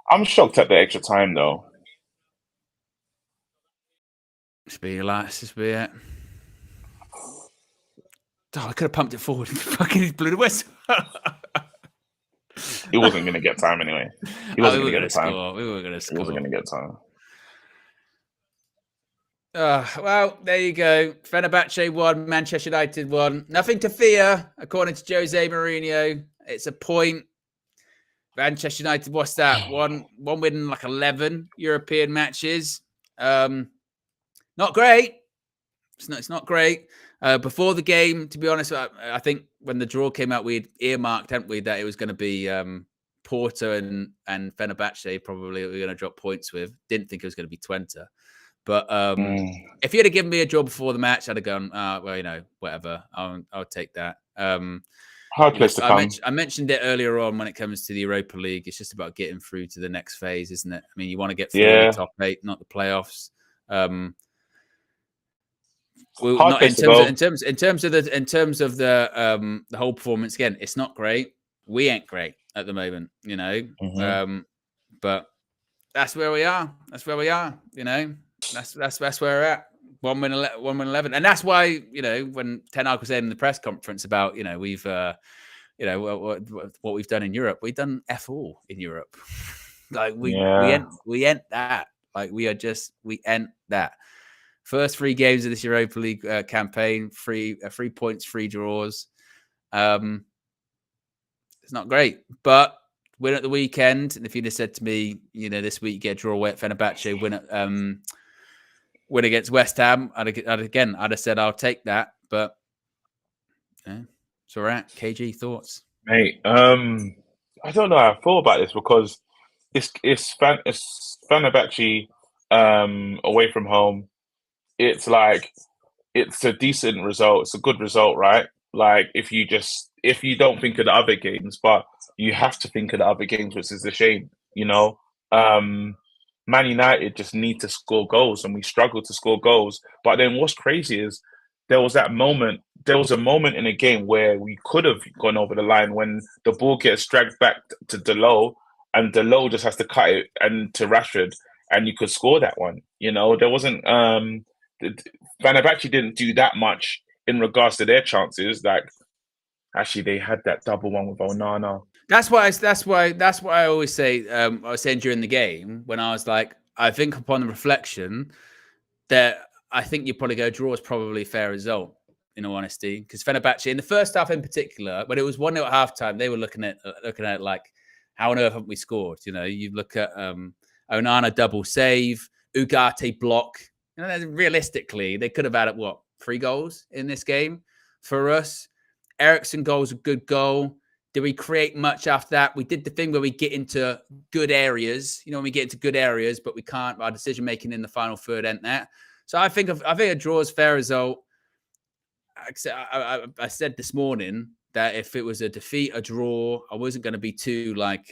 I'm shocked at the extra time though. Just be like, just be it. Oh, I could have pumped it forward. Fucking blew the whistle. He wasn't gonna get time anyway. He Oh, wasn't we were gonna get going the to time. score. We were going to He wasn't score. gonna get time. Well, there you go. Fenerbahce won. Manchester United won. Nothing to fear, according to Jose Mourinho. It's a point. Manchester United, what's that? One win in like 11 European matches. Not great. It's not great. Before the game, to be honest, I think when the draw came out, we'd earmarked, hadn't we, that it was going to be Porto and Fenerbahce probably we were going to drop points with. Didn't think it was going to be Twente. But Mm. if you'd have given me a draw before the match, I'd have gone, well, whatever. I'll take that. Hard place to come. I mentioned it earlier on when it comes to the Europa League. It's just about getting through to the next phase, isn't it? I mean, you want to get through in the Yeah, top 8, not the playoffs. Well, hard not place to go. in terms of the whole performance. Again, it's not great. We ain't great at the moment, Hmm. but that's where we are. That's where we are. That's where we're at. 1 win 11, and that's why when Ten Hag was saying in the press conference about we've what we've done in Europe, we've done f all in Europe. Like Yeah, we ain't that. Like we ain't that. First 3 games of this Europa League campaign, 3 points, 3 draws. It's not great, but win at the weekend. And if you'd have said to me, this week you get a draw away at Fenerbahce, win against West Ham, I'd have said I'll take that. But yeah, it's all right. KG, thoughts? mate. I don't know how I thought about this because it's Fenerbahce away from home. It's like it's a decent result. It's a good result, right? Like if you don't think of the other games, but you have to think of the other games, which is a shame, you know. Um, Man United just need to score goals, and we struggle to score goals. But then what's crazy is there was that moment. There was a moment in a game where we could have gone over the line when the ball gets dragged back to Delo, and Delo just has to cut it and to Rashford, and you could score that one. There wasn't Fenerbahce didn't do that much in regards to their chances. Like actually, they had that double one with Onana. That's why I always say. I was saying during the game when I was like, I think upon the reflection that I think you probably go draw is probably a fair result. In all honesty, because Fenerbahce in the first half in particular, when it was 1-0 at halftime, they were looking at it like, how on earth haven't we scored? You look at Onana double save, Ugarte block. Realistically, they could have had 3 goals in this game for us. Ericsson goal was a good goal. Did we create much after that? We did the thing where we get into good areas, when we get into good areas, but we can't. Our decision making in the final third ain't that. So I think a draw is fair result. I said this morning that if it was a defeat, a draw, I wasn't going to be too like,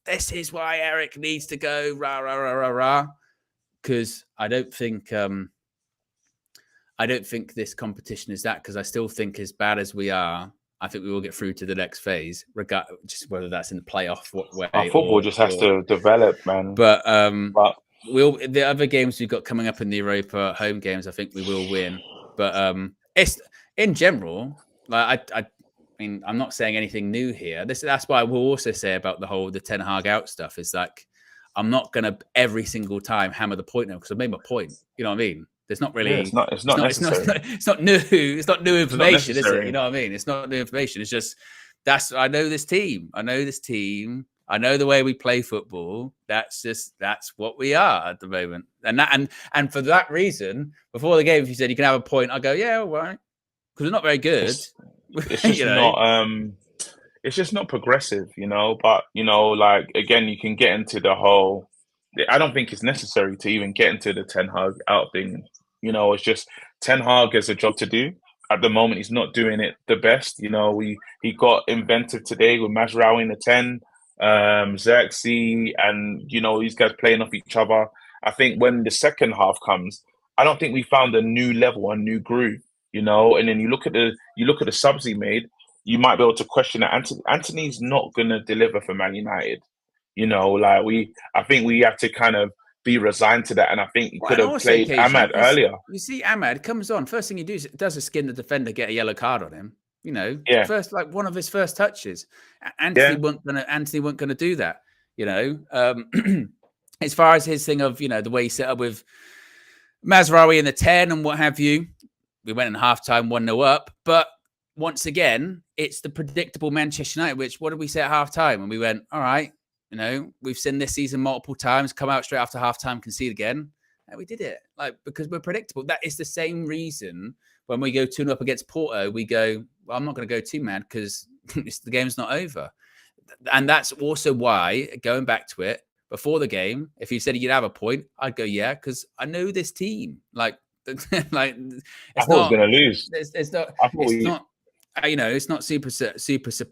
this is why Eric needs to go, rah, rah, rah, rah, rah. Because I don't think this competition is that, because I still think as bad as we are, I think we will get through to the next phase, just whether that's in the playoff Our way football just has to develop, man. but But the other games we've got coming up in the Europa home games, I think we will win. But it's in general, like I mean, I'm not saying anything new here. That's why I will also say about the Ten Hag out stuff is like, I'm not gonna every single time hammer the point now because I made my point. You know what I mean? There's not yeah, really. it's not necessary. It's not new. It's not new It's not information, is it? You necessary. know what I mean? It's not new information. It's just I know this team. I know this team. I know the way we play football. That's what we are at the moment. And for that reason, before the game, if you said you can have a point, I go, yeah, all right, because we're not very good. It's it's you just know, not it's just not progressive, But like again, you can get into the whole. I don't think it's necessary to even get into the Ten Hag out thing. It's just Ten Hag has a job to do. At the moment, he's not doing it the best. He got inventive today with Mazraoui in the 10, Xerxes, and these guys playing off each other. I think when the second half comes, I don't think we found a new level, a new groove. And then you look at the subs he made, you might be able to question that Anthony's not gonna deliver for Man United. I think we have to kind of be resigned to that. And I think he Well, could and have also played occasionally Ahmad earlier. you see Ahmad comes on. First thing he does is skin the defender, get a yellow card on him. Yeah, First, like one of his first touches. yeah, Anthony weren't gonna do that. As far as his thing of the way he set up with Mazraoui in the 10 and what have you, we went in halftime 1-0 up. But once again, it's the predictable Manchester United, which what did we say at halftime? And we went, all right, we've seen this season multiple times, come out straight after halftime, concede again. And we did it, because we're predictable. That is the same reason when we go 2-0 up against Porto, we go, well, I'm not going to go too mad because the game's not over. And that's also why, going back to it, before the game, if you said you'd have a point, I'd go, yeah, because I know this team. It's I not. thought we were going to lose. It's not. I thought It's not. It's not super surprising.